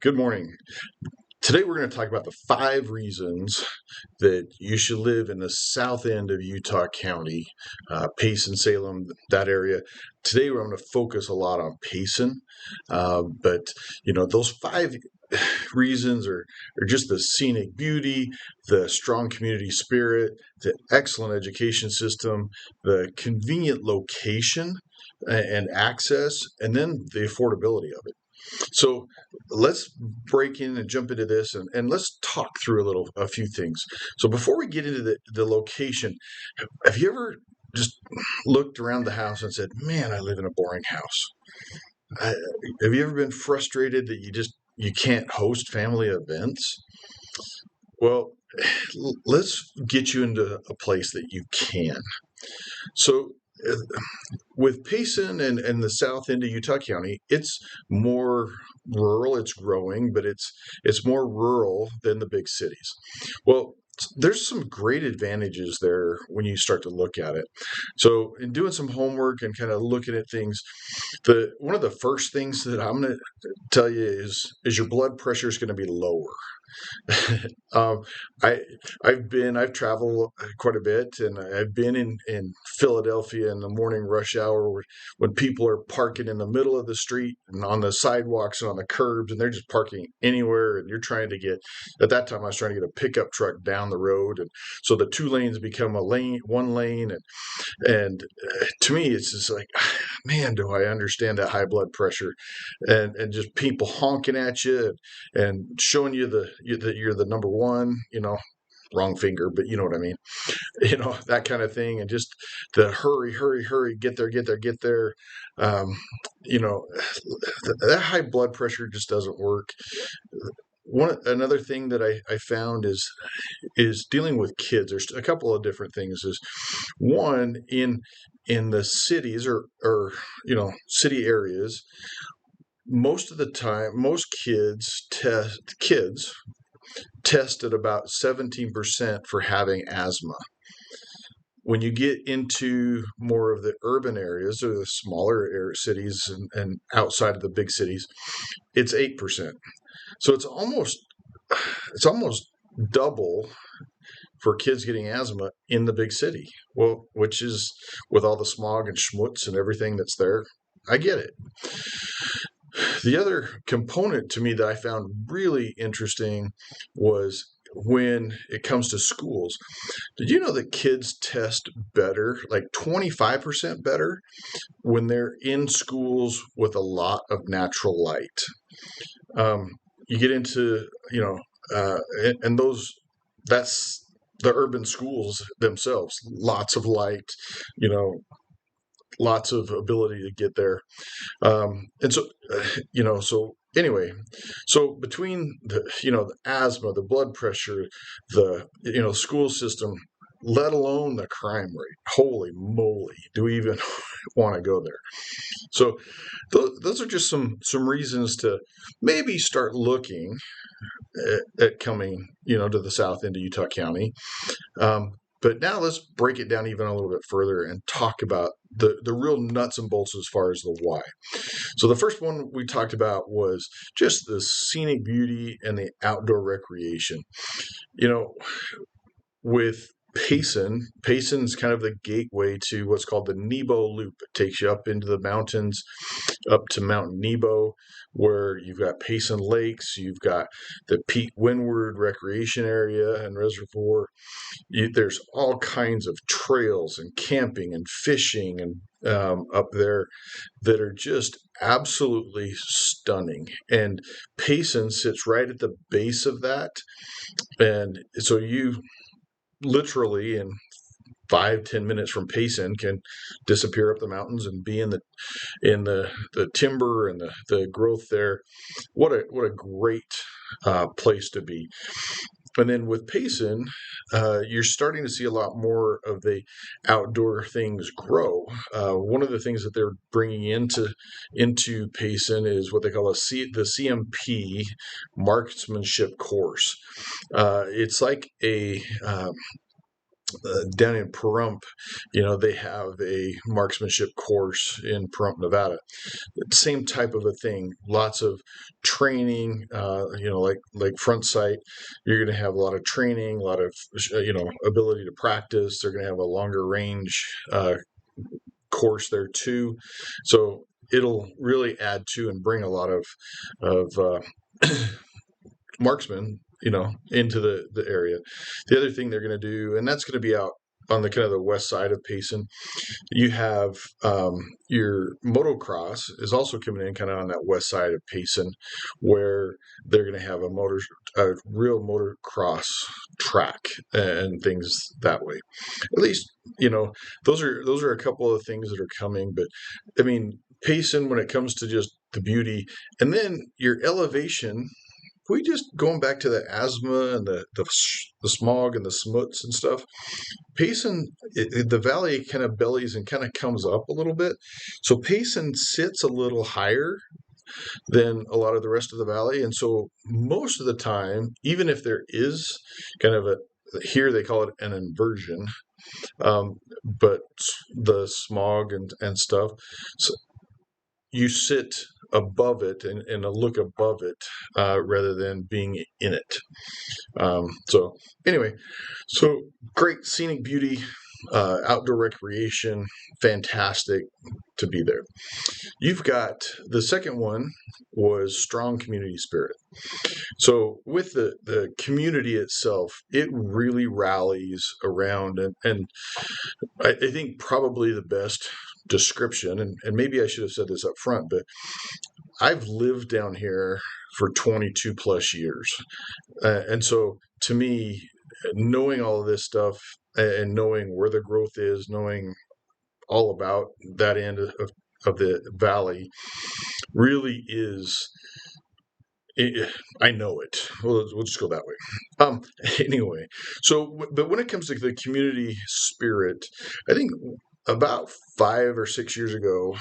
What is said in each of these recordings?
Good morning. Today we're going to talk about the 5 reasons that you should live in the south end of Utah County, Payson, Salem, that area. Today we're going to focus a lot on Payson, but those 5 reasons are just the scenic beauty, the strong community spirit, the excellent education system, the convenient location and access, and then the affordability of it. So let's break in and jump into this and let's talk through a few things. So before we get into the location, have you ever just looked around the house and said, man, I live in a boring house? I, have you ever been frustrated that you can't host family events? Well, let's get you into a place that you can. So uh, with Payson and the south end of Utah County, it's more rural. It's growing, but it's more rural than the big cities. Well, there's some great advantages there when you start to look at it. So, in doing some homework and kind of looking at things, the one of the first things that I'm going to tell you is your blood pressure is going to be lower. um, I I've traveled quite a bit, and I've been in Philadelphia in the morning rush hour when people are parking in the middle of the street and on the sidewalks and on the curbs, and they're just parking anywhere. And you're trying to get at that time I was trying to get a pickup truck down the road, and so the 2 lanes become a lane, 1 lane, and to me it's just like, man, do I understand that high blood pressure, and just people honking at you and showing you that you're the number one, wrong finger, but you know what I mean, that kind of thing, and just the hurry, hurry, hurry, get there, get there, get there. Um, you know, that high blood pressure just doesn't work. Another thing that I found is dealing with kids. There's a couple of different things. Is one in the cities or city areas. Most of the time, most kids test at about 17% for having asthma. When you get into more of the urban areas or the smaller cities and outside of the big cities, it's 8%. So it's almost double for kids getting asthma in the big city. Well, which is with all the smog and schmutz and everything that's there. I get it. The other component to me that I found really interesting was when it comes to schools. Did you know that kids test better, like 25% better, when they're in schools with a lot of natural light? Um, you get into, and that's the urban schools themselves, lots of light, you know, lots of ability to get there. And so, so anyway, so between the asthma, the blood pressure, the, school system, let alone the crime rate, holy moly, do we even want to go there? So those are just some reasons to maybe start looking at coming, to the south end of Utah County. But now let's break it down even a little bit further and talk about the real nuts and bolts as far as the why. So the first one we talked about was just the scenic beauty and the outdoor recreation. With Payson's kind of the gateway to what's called the Nebo Loop. It takes you up into the mountains, up to Mount Nebo, where you've got Payson Lakes, you've got the Pete Windward Recreation Area and Reservoir. There's all kinds of trails and camping and fishing and up there that are just absolutely stunning. And Payson sits right at the base of that, and so you literally in 5-10 minutes from Payson can disappear up the mountains and be in the timber and the growth there. What a great place to be. And then with Payson, you're starting to see a lot more of the outdoor things grow. One of the things that they're bringing into Payson is what they call the CMP marksmanship course. It's like down in Pahrump, they have a marksmanship course in Pahrump, Nevada. Same type of a thing. Lots of training. Like front sight. You're going to have a lot of training, a lot of ability to practice. They're going to have a longer range course there too. So it'll really add to and bring a lot of marksmen, into the area. The other thing they're going to do, and that's going to be out on the kind of the west side of Payson, you have your motocross is also coming in kind of on that west side of Payson, where they're going to have a real motocross track and things that way. At least, those are a couple of things that are coming. But I mean, Payson, when it comes to just the beauty, and then your elevation. We just going back to the asthma and the smog and the smuts and stuff. Payson, the valley kind of bellies and kind of comes up a little bit. So Payson sits a little higher than a lot of the rest of the valley. And so most of the time, even if there is kind of here they call it an inversion, but the smog and stuff, so you sit above it and look above it rather than being in it. So anyway, so great scenic beauty, outdoor recreation, fantastic to be there. You've got the second one was strong community spirit. So with the community itself, it really rallies around, and I think probably the best description, and maybe I should have said this up front, but I've lived down here for 22 plus years. And so to me, knowing all of this stuff and knowing where the growth is, knowing all about that end of the valley really is, I know it. We'll just go that way. Anyway, but when it comes to the community spirit, I think about 5 or 6 years ago,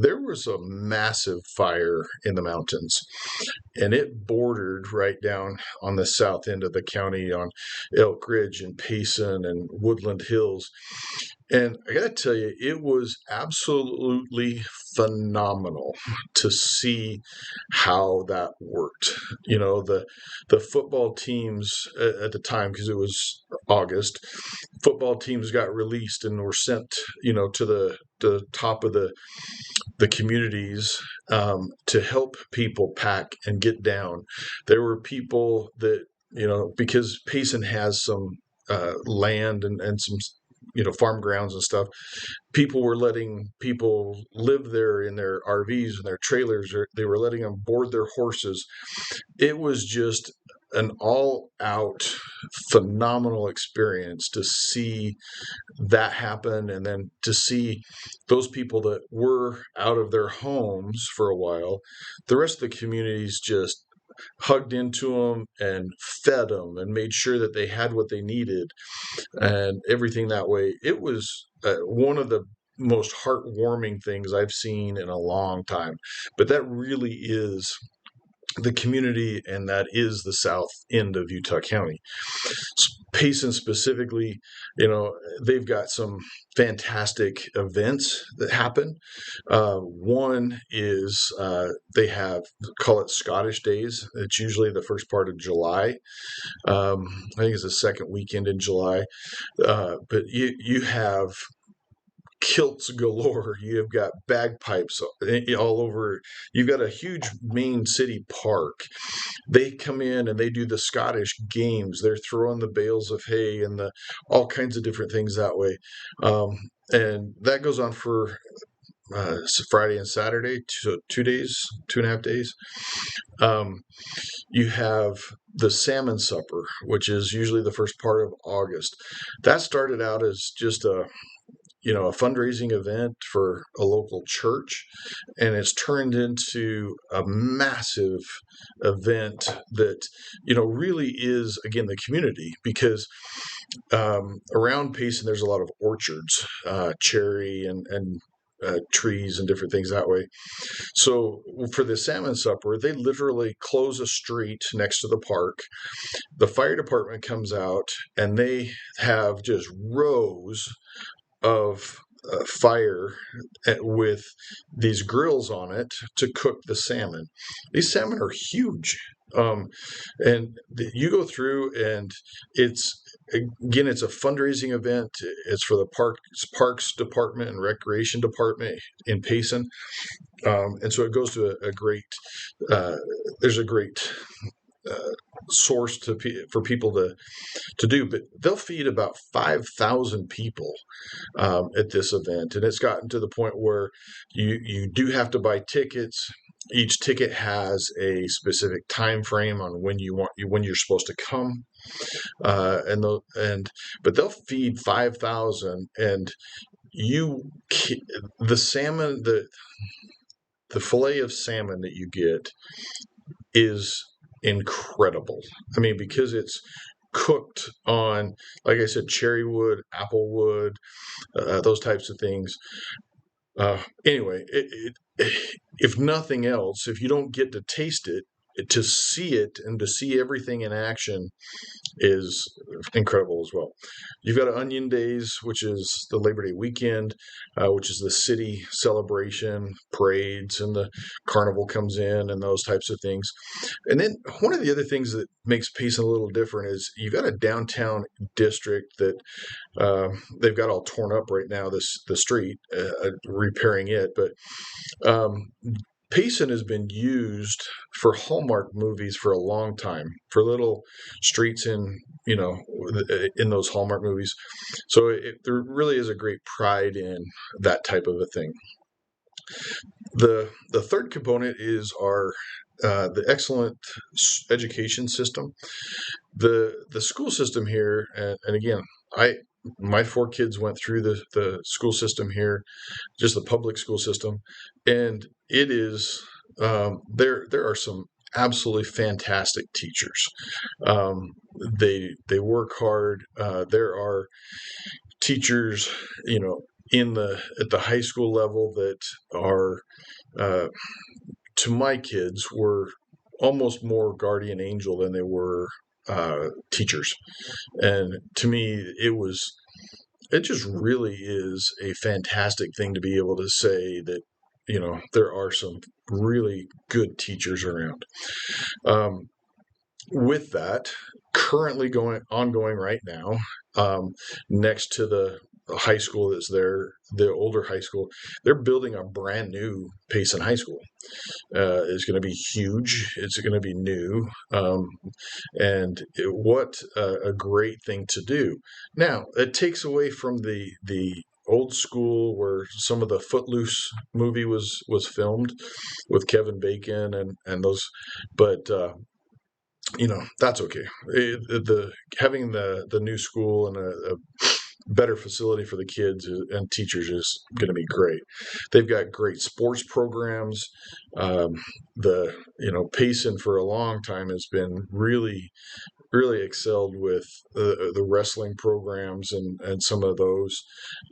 there was a massive fire in the mountains, and it bordered right down on the south end of the county on Elk Ridge and Payson and Woodland Hills. And I got to tell you, it was absolutely phenomenal to see how that worked. The football teams at the time, because it was August, football teams got released and were sent, to the top of the communities to help people pack and get down. There were people that, because Payson has some land and some farm grounds and stuff, people were letting people live there in their RVs and their trailers, or they were letting them board their horses. It was just an all-out phenomenal experience to see that happen, and then to see those people that were out of their homes for a while, the rest of the communities just hugged into them and fed them and made sure that they had what they needed and everything that way. It was one of the most heartwarming things I've seen in a long time. But that really is the community, and that is the south end of Utah County. Payson specifically, they've got some fantastic events that happen. One is they call it Scottish Days. It's usually the first part of July. I think it's the second weekend in July. But you have kilts galore. You've got bagpipes all over. You've got a huge main city park. They come in and they do the Scottish games. They're throwing the bales of hay and all kinds of different things that way. And that goes on for Friday and Saturday, 2.5 days. You have the salmon supper, which is usually the first part of August. That started out as just a fundraising event for a local church, and it's turned into a massive event that, really is, again, the community, because around Payson, there's a lot of orchards, cherry and trees and different things that way. So for the salmon supper, they literally close a street next to the park. The fire department comes out and they have just rows of fire with these grills on it to cook the salmon. These salmon are huge. And you go through and it's again, it's a fundraising event. It's for the parks department and recreation department in Payson. And so it goes to a great, there's a great source for people to do, but they'll feed about 5,000 people at this event, and it's gotten to the point where you do have to buy tickets. Each ticket has a specific time frame on when you're supposed to come, but they'll feed 5,000, and the salmon, the fillet of salmon that you get is incredible. I mean, because it's cooked on, like I said, cherry wood, apple wood, those types of things. Anyway, if nothing else, if you don't get to taste it, to see it and to see everything in action is incredible as well. You've got Onion Days, which is the Labor Day weekend, which is the city celebration, parades, and the carnival comes in and those types of things. And then one of the other things that makes Payson a little different is you've got a downtown district that they've got all torn up right now, the street, repairing it. But Payson has been used for Hallmark movies for a long time, for little streets in those Hallmark movies. So there really is a great pride in that type of a thing. The third component is the excellent education system. The school system here, and again, my 4 kids went through the school system here, just the public school system, and it is there are some absolutely fantastic teachers. They work hard. There are teachers, at the high school level that are to my kids were almost more guardian angel than they were teachers. And to me, it just really is a fantastic thing to be able to say that, there are some really good teachers around. With that, currently ongoing right now, next to the high school that's there, the older high school, they're building a brand new Payson High School. It's going to be huge. It's going to be new. What a great thing to do. Now, it takes away from the old school where some of the Footloose movie was filmed with Kevin Bacon and those, but that's okay. Having the new school and a better facility for the kids and teachers is going to be great. They've got great sports programs. Payson for a long time has been really excelled with the wrestling programs and some of those.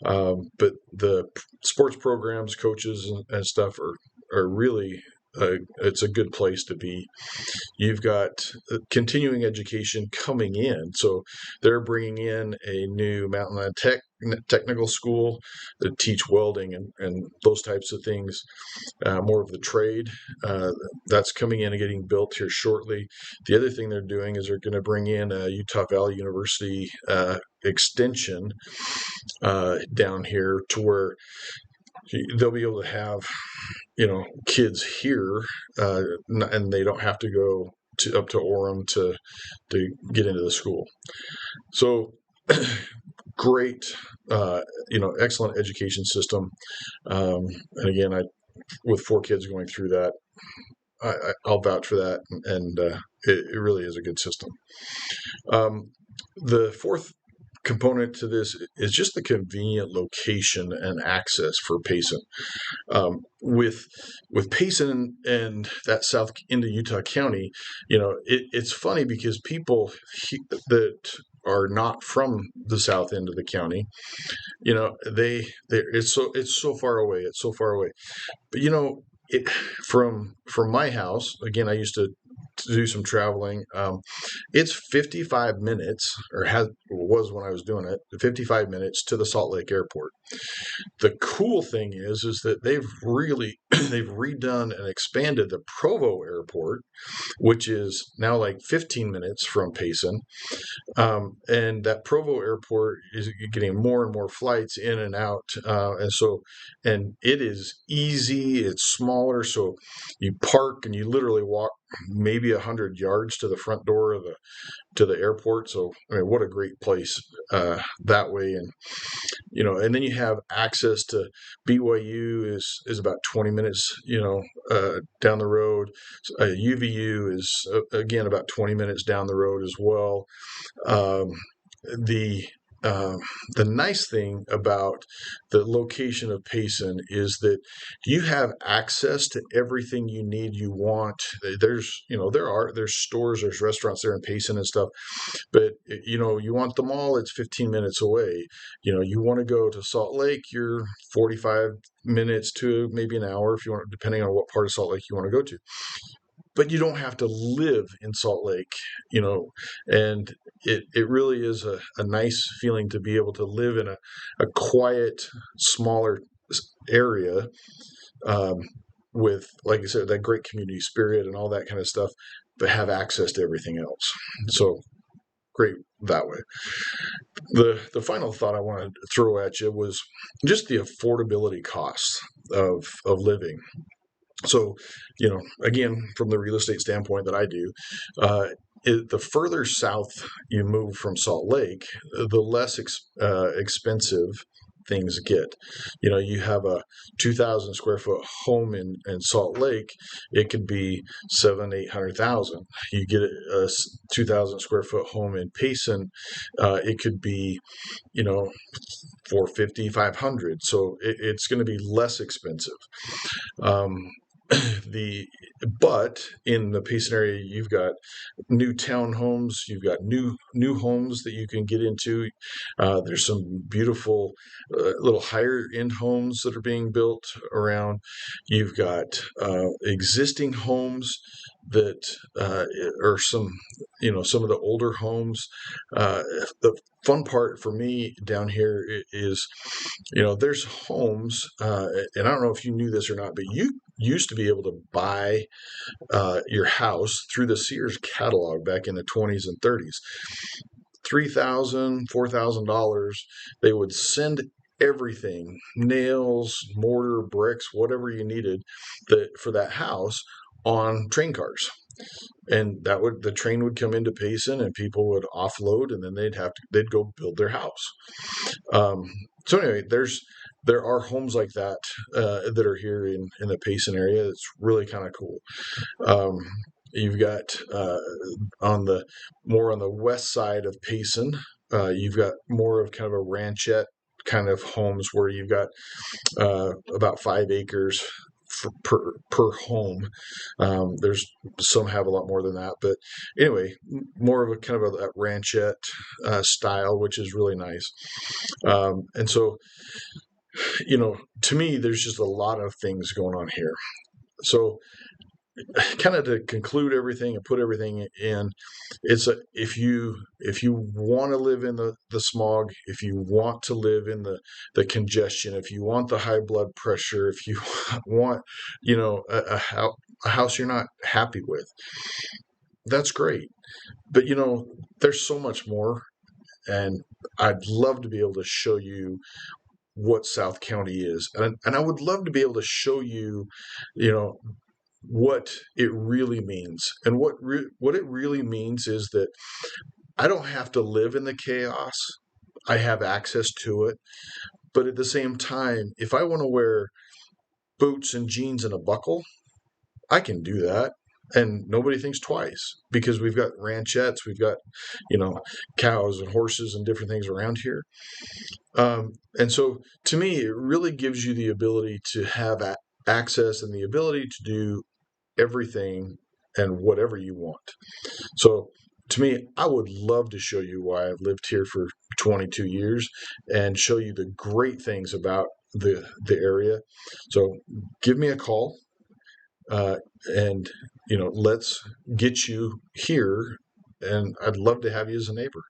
But the sports programs, coaches and stuff are really, it's a good place to be. You've got continuing education coming in. So they're bringing in a new Mountain Land Technical School that teach welding and those types of things, more of the trade. That's coming in and getting built here shortly. The other thing they're doing is they're going to bring in a Utah Valley University extension down here to where they'll be able to have kids here, and they don't have to go up to Orem to get into the school. So great, excellent education system. And again, with 4 kids going through that, I'll vouch for that, and it really is a good system. The fourth component to this is just the convenient location and access for Payson. With Payson and that south into Utah County, it's funny because people that are not from the south end of the county, it's so far away. It's so far away. But it from my house, again, I used to do some traveling. It's 55 minutes, or was when I was doing it, 55 minutes to the Salt Lake Airport. The cool thing is that they've they've redone and expanded the Provo Airport, which is now like 15 minutes from Payson. And that Provo Airport is getting more and more flights in and out, and it is easy. It's smaller, so you park and you literally walk maybe 100 yards to the front door of the airport. So I mean, what a great place that way. And then you have access to BYU is about 20 minutes, down the road. UVU is again about 20 minutes down the road as well. Um, the the nice thing about the location of Payson is that you have access to everything you want. There's stores, there's restaurants there in Payson and stuff, but you want them all, it's 15 minutes away. You want to go to Salt Lake, you're 45 minutes to maybe an hour if you want, depending on what part of Salt Lake you want to go to. But you don't have to live in Salt Lake, and it really is a nice feeling to be able to live in a quiet, smaller area, with, like I said, that great community spirit and all that kind of stuff, but have access to everything else. So great that way. The final thought I want to throw at you was just the affordability costs of living. So, again, from the real estate standpoint that I do, the further south you move from Salt Lake, the less expensive things get. You have a 2,000 square foot home in Salt Lake, it could be 700,000-800,000. You get a 2,000 square foot home in Payson, it could be 450-500. So it's going to be less expensive. But in the Payson area, you've got new townhomes, you've got new homes that you can get into. There's some beautiful little higher end homes that are being built around. You've got existing homes that are some of the older homes. The fun part for me down here is, there's homes, and I don't know if you knew this or not, but you used to be able to buy your house through the Sears catalog back in the 20s and 30s. $3,000, $4,000. They would send everything, nails, mortar, bricks, whatever you needed for that house on train cars. And the train would come into Payson and people would offload, and then they'd go build their house. So anyway, there are homes like that that are here in the Payson area. It's really kind of cool. You've got on the west side of Payson, you've got more of kind of a ranchette kind of homes where you've got about 5 acres per home. There's some have a lot more than that, but anyway, more of a kind of a ranchette style, which is really nice. And so, to me, there's just a lot of things going on here. So, kind of to conclude everything and put everything in, if you want to live in the smog, if you want to live in the congestion, if you want the high blood pressure, if you want a house you're not happy with, that's great. But there's so much more, and I'd love to be able to show you what South County is, and I would love to be able to show you what it really means. And what it really means is that I don't have to live in the chaos. I have access to it. But at the same time, if I want to wear boots and jeans and a buckle, I can do that. And nobody thinks twice, because we've got ranchettes, we've got, cows and horses and different things around here. And so to me, it really gives you the ability to have access and the ability to do everything and whatever you want. So to me, I would love to show you why I've lived here for 22 years and show you the great things about the area. So give me a call, uh, and let's get you here. And I'd love to have you as a neighbor.